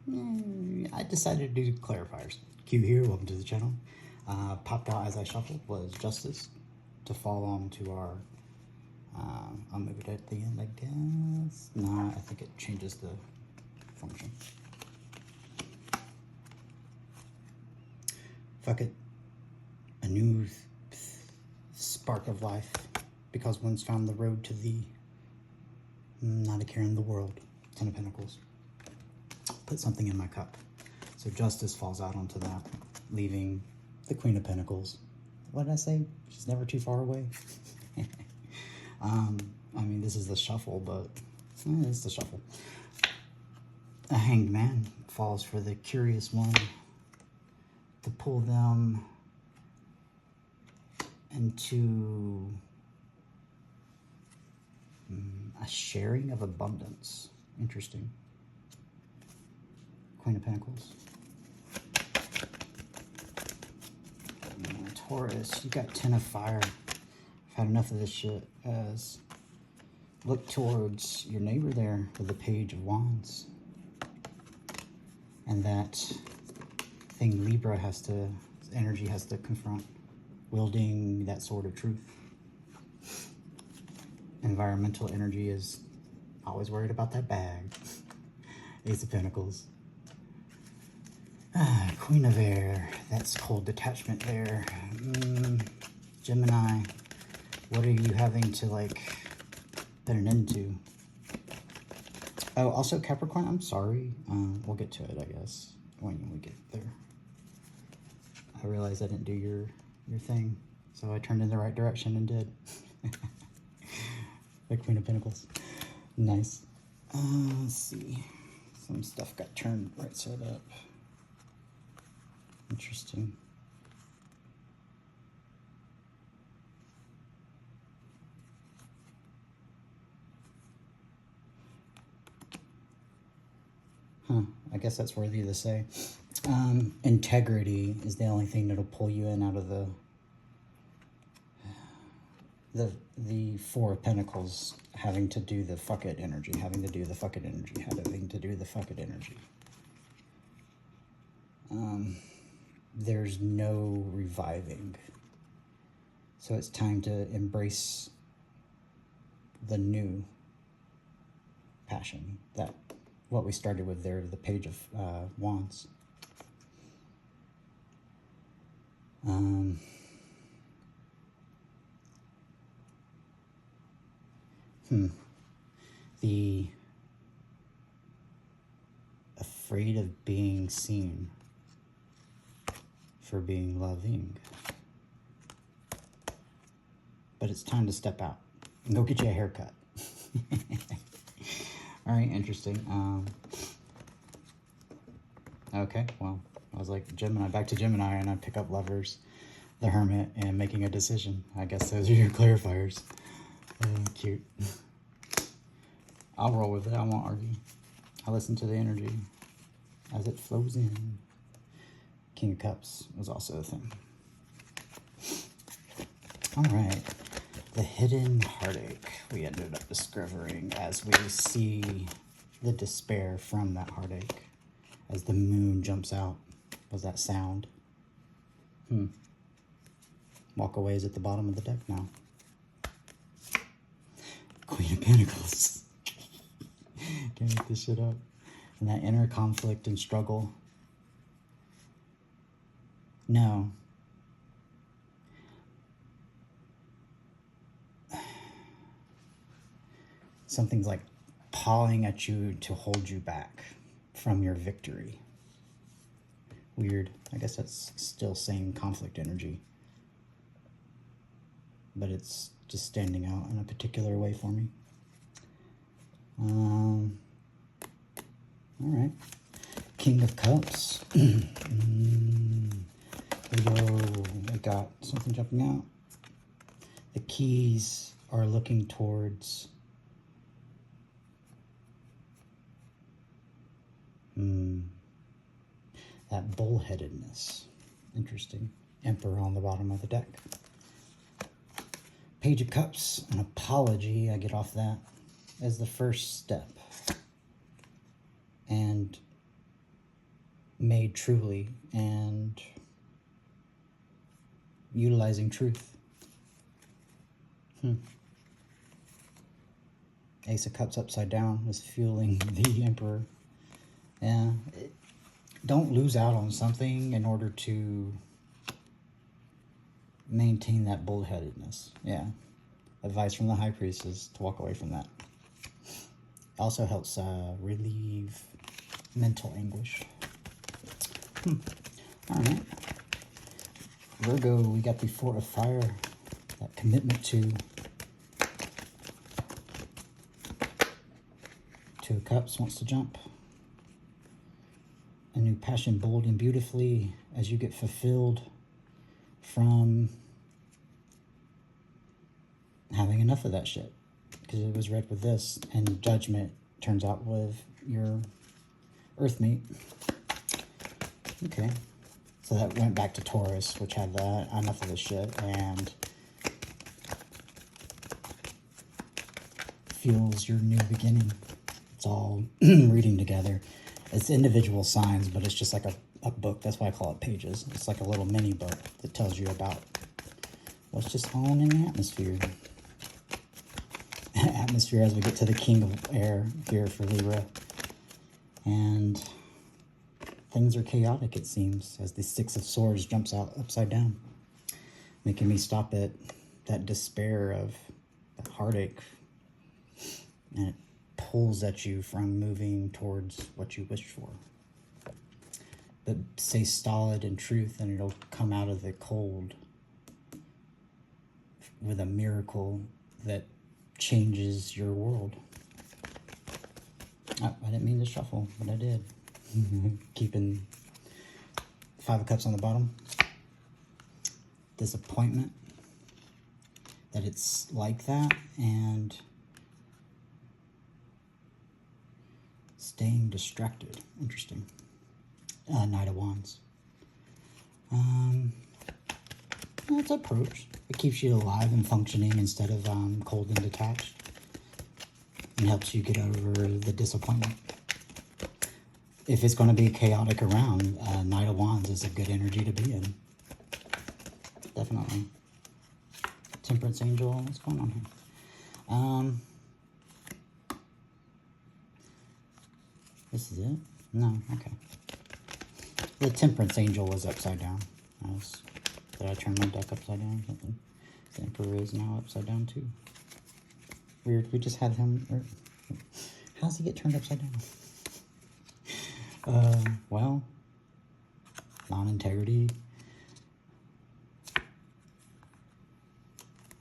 I decided to do clarifiers. Q here, welcome to the channel. Popped out as I shuffled was Justice to fall on to our, I'll move it at the end, I guess. No, I think it changes the function. Fuck it. A new spark of life, because one's found the road to the not a care in the world. 10 of Pentacles. Put something in my cup. So Justice falls out onto that, leaving the Queen of Pentacles. What did I say? She's never too far away. I mean, this is the shuffle, but it's the shuffle. A Hanged Man falls for the curious one to pull them into a sharing of abundance. Interesting. Queen of Pentacles. Taurus, you got 10 of Fire. I've had enough of this shit. As look towards your neighbor there with the Page of Wands. And that thing Libra has to, energy has to confront. Wielding that sword of truth. Environmental energy is always worried about that bag. Ace of Pentacles. Queen of Air. That's cold detachment there. Gemini. What are you having to, like, put an end to? Oh, also Capricorn, I'm sorry. We'll get to it, I guess, when we get there. I realized I didn't do your thing, so I turned in the right direction and did. The Queen of Pentacles. Nice. Let's see. Some stuff got turned right side up. Interesting. Huh. I guess that's worthy to say. Integrity is the only thing that'll pull you in out of the Four of Pentacles, having to do the fuck it energy, having to do the fuck it energy, having to do the fuck it energy. There's no reviving. So it's time to embrace the new passion, that what we started with there, the Page of Wands. The afraid of being seen for being loving. But it's time to step out and go get you a haircut. All right, interesting. Okay, well, I was like Gemini, back to Gemini, and I pick up Lovers, the Hermit, and making a decision. I guess those are your clarifiers. Cute. I'll roll with it. I won't argue. I listen to the energy as it flows in. King of Cups was also a thing. All right. The hidden heartache we ended up discovering as we see the despair from that heartache. As the moon jumps out. Was that sound? Walk away is at the bottom of the deck now. Queen of Pentacles. Can't make this shit up. And that inner conflict and struggle. No. Something's like pawing at you to hold you back from your victory. Weird. I guess that's still same conflict energy. But it's just standing out in a particular way for me. All right. King of Cups. I got something jumping out. The keys are looking towards that bullheadedness. Interesting. Emperor on the bottom of the deck. Page of Cups, an apology. I get off that as the first step. And made truly and utilizing truth. Ace of Cups upside down is fueling the Emperor. Yeah, don't lose out on something in order to maintain that bullheadedness. Yeah, advice from the High Priestess to walk away from that. Also helps relieve mental anguish. All right, Virgo, we got the Four of Fire, that commitment to Two of Cups wants to jump. A new passion bold and beautifully as you get fulfilled from having enough of that shit. Because it was read with this, and Judgment turns out with your Earthmate. Okay. So that went back to Taurus, which had enough of this shit, and fuels your new beginning. It's all reading together. It's individual signs, but it's just like a book. That's why I call it pages. It's like a little mini book that tells you about what's just on in the atmosphere. Atmosphere as we get to the King of Air here for Libra. And things are chaotic, it seems, as the Six of Swords jumps out upside down, making me stop at that despair of that heartache. And it pulls at you from moving towards what you wished for. But stay stolid in truth, and it'll come out of the cold with a miracle that changes your world. Oh, I didn't mean to shuffle, but I did. Keeping Five of Cups on the bottom. Disappointment that it's like that, and staying distracted. Interesting. Knight of Wands. It's approach. It keeps you alive and functioning instead of cold and detached, and helps you get over the disappointment. If it's going to be chaotic around, Knight of Wands is a good energy to be in. Definitely. Temperance Angel, what's going on here? This is it? No, okay. The Temperance Angel was upside down. Did I turn my deck upside down or something? The Emperor is now upside down too. Weird, we just had him... How does he get turned upside down? Well, non-integrity.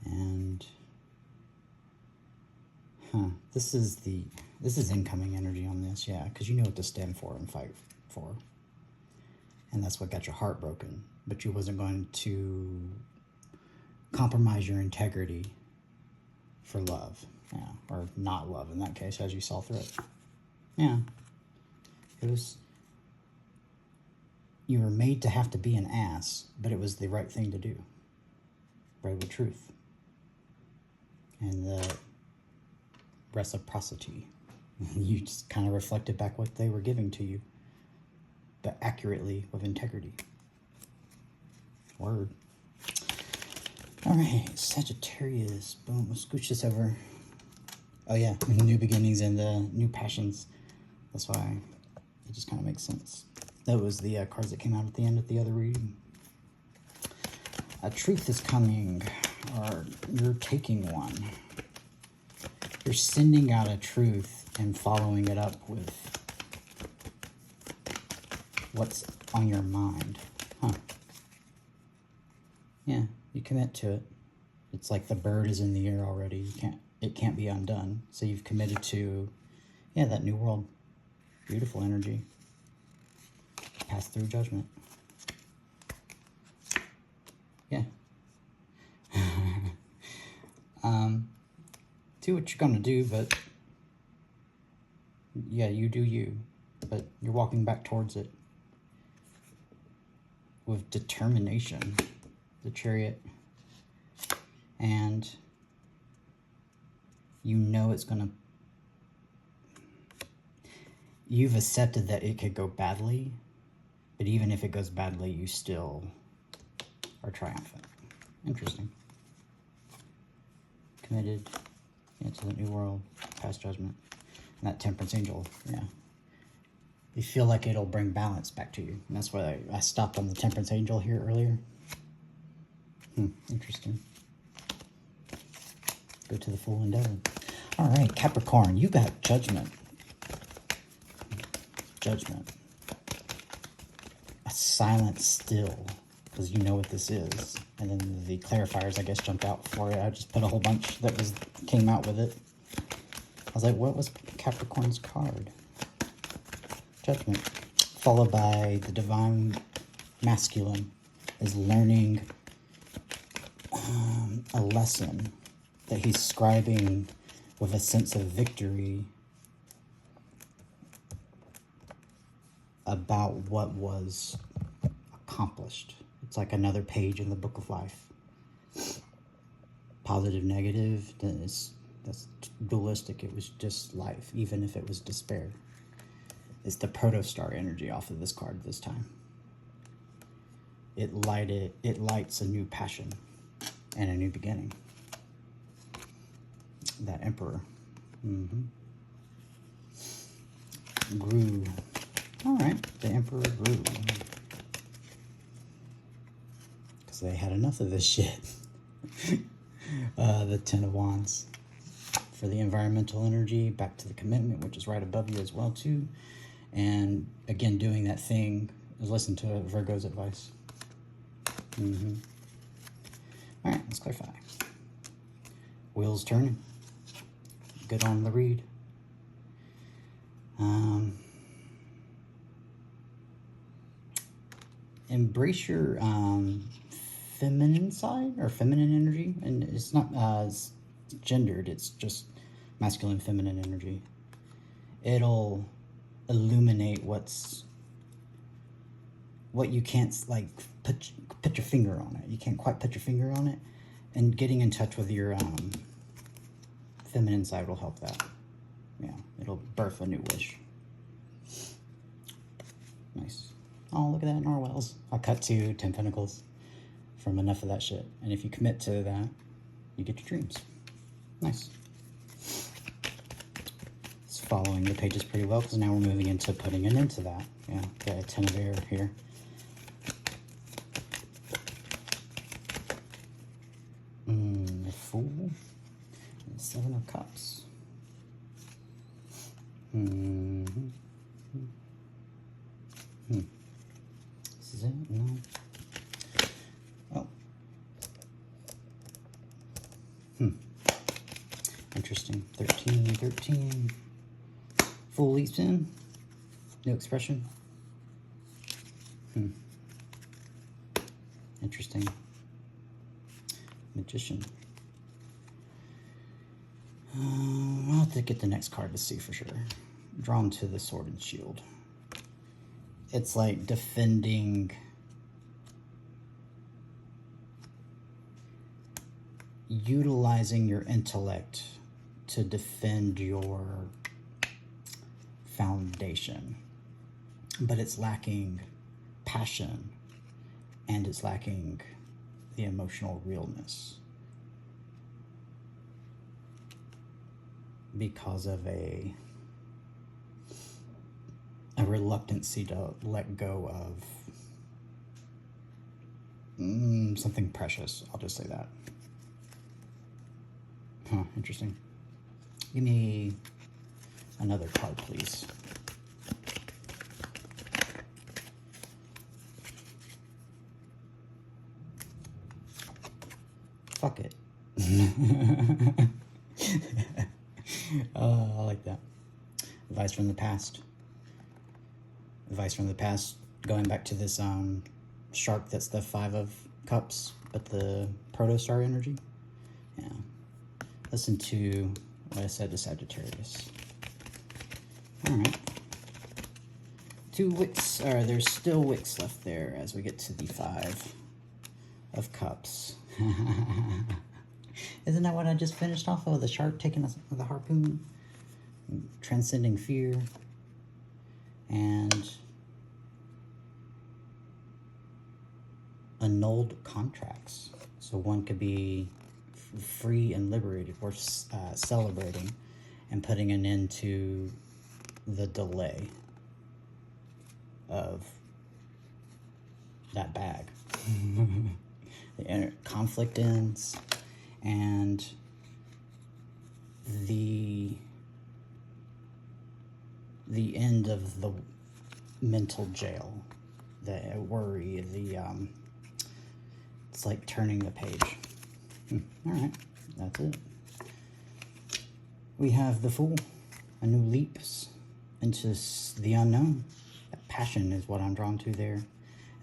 And... This is incoming energy on this, yeah, because you know what to stand for and fight for. And that's what got your heart broken. But you wasn't going to compromise your integrity for love. Yeah, or not love in that case, as you saw through it. Yeah. It was... You were made to have to be an ass, but it was the right thing to do. Right with truth. And the reciprocity. You just kind of reflected back what they were giving to you, but accurately with integrity. Word. All right, Sagittarius. Boom, we'll scooch this over. Oh yeah, new beginnings and new passions. That's why it just kind of makes sense. That was the cards that came out at the end of the other reading. A truth is coming, or you're taking one. You're sending out a truth and following it up with what's on your mind. Huh. Yeah, you commit to it. It's like the bird is in the air already. It can't be undone. So you've committed to, yeah, that new world. Beautiful energy. Pass through judgment. Yeah. Do what you're gonna do, but yeah, you do you. But you're walking back towards it with determination. The Chariot. And you know it's gonna... You've accepted that it could go badly, But even if it goes badly, you still are triumphant. Interesting. Committed into the new world, past judgment. And that temperance angel, yeah. You feel like it'll bring balance back to you. And that's why I stopped on the temperance angel here earlier. Interesting. Go to the full endeavor. All right, Capricorn, you got judgment. Judgment. A silent still, because you know what this is. And then the clarifiers, I guess, jumped out for it. I just put a whole bunch that came out with it. I was like, what was Capricorn's card? Judgment. Followed by the divine masculine is learning a lesson that he's scribing with a sense of victory about what was accomplished. It's like another page in the book of life. Positive, negative, that's dualistic. It was just life, even if it was despair. It's the protostar energy off of this card this time. It lights a new passion and a new beginning. That emperor. Grew. All right, the emperor grew. Because they had enough of this shit. The Ten of Wands. For the environmental energy, back to the commitment, which is right above you as well, too. And again, doing that thing is listen to Virgo's advice. All right, let's clarify. Wheels turning. Good on the read. Embrace your feminine side or feminine energy, and it's not gendered. It's just masculine, feminine energy. It'll illuminate what you can't like put your finger on it. You can't quite put your finger on it, and getting in touch with your feminine side will help that. Yeah, it'll birth a new wish. Nice. Oh, look at that, Norwells. I cut to 10 Pentacles from enough of that shit. And if you commit to that, you get your dreams. Nice. It's following the pages pretty well, because now we're moving into putting an end to that. Yeah, got a 10 of air here. The Fool. And 7 of Cups. This is it? No. Oh. Interesting. 13. Full leaps in. New expression. Interesting. Magician. I'll have to get the next card to see for sure. Drawn to the Sword and Shield. It's like defending, utilizing your intellect to defend your foundation, but it's lacking passion and it's lacking the emotional realness because of a reluctancy to let go of something precious. I'll just say that. Interesting. Give me another card, please. Fuck it. I like that. Advice from the past. Advice from the past, going back to this shark that's the 5 of Cups, but the protostar energy. Yeah. Listen to what I said to Sagittarius. Alright. 2 wicks, or there's still wicks left there as we get to the 5 of Cups. Isn't that what I just finished off of? The shark taking the harpoon? Transcending fear. And annulled contracts. So one could be free and liberated, or celebrating and putting an end to the delay of that bag. The inner conflict ends, and the end of the mental jail, the worry, it's like turning the page. All right, that's it. We have the Fool, a new leaps into the unknown. That passion is what I'm drawn to there,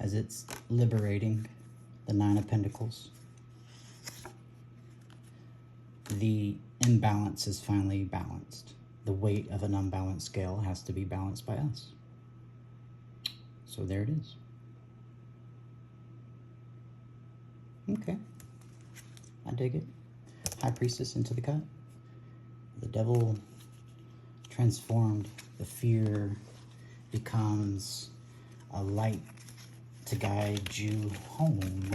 as it's liberating the Nine of Pentacles. The imbalance is finally balanced. The weight of an unbalanced scale has to be balanced by us. So there it is. Okay. I dig it. High Priestess into the cut. The devil transformed. The fear becomes a light to guide you home.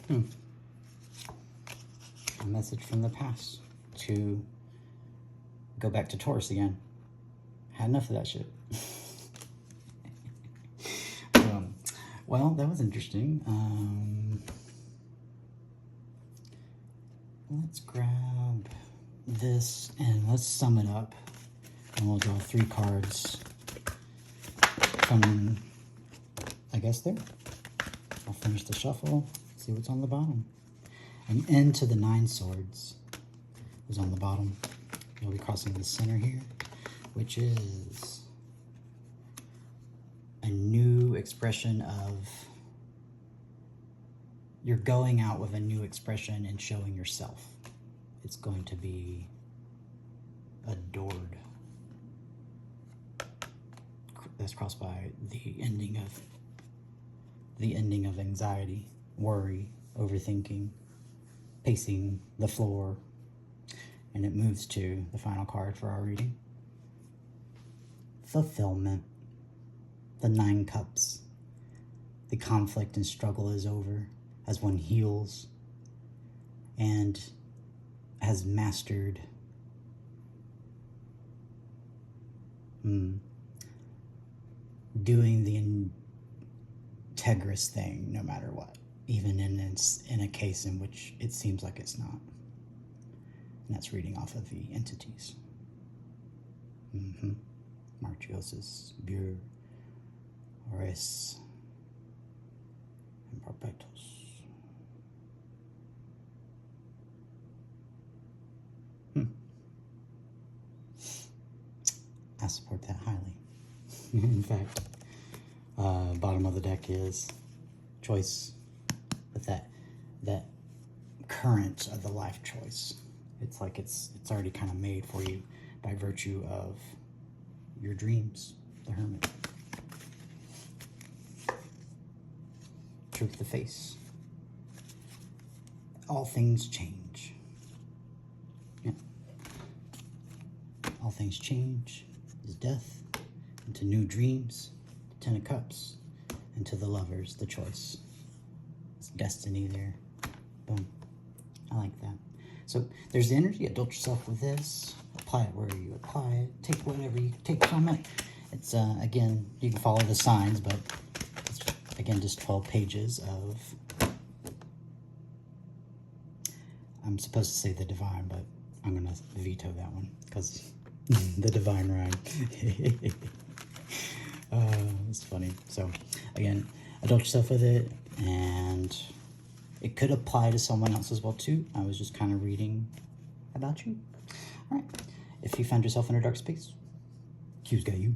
A message from the past to go back to Taurus again. Had enough of that shit. Well, that was interesting. Let's grab this and let's sum it up. And we'll draw 3 cards from, I guess, there. I'll finish the shuffle, see what's on the bottom. An end to the 9 swords is on the bottom. You'll be crossing the center here, which is a new expression of, you're going out with a new expression and showing yourself. It's going to be adored. That's crossed by the ending of anxiety, worry, overthinking, pacing the floor, and it moves to the final card for our reading. Fulfillment. The 9 cups. The conflict and struggle is over as one heals and has mastered doing the integrous thing no matter what, even in a case in which it seems like it's not. And that's reading off of the entities. Marchiosis, Bur, Oris, and Barbatos. I support that highly. In fact, bottom of the deck is choice, with that current of the life choice. It's like it's already kind of made for you by virtue of your dreams, the Hermit. Truth to face. All things change. Yeah. All things change is death, into new dreams, 10 of Cups, into the Lovers, the choice. It's destiny there. Boom. I like that. So there's the energy. Adult yourself with this. Apply it where you apply it. Take whatever you take from it. It's, again, you can follow the signs, but it's, again, just 12 pages of, I'm supposed to say the divine, but I'm going to veto that one because the divine rhyme. It's funny. So, again, adult yourself with it, and it could apply to someone else as well, too. I was just kind of reading about you. All right. If you find yourself in a dark space, Q's got you.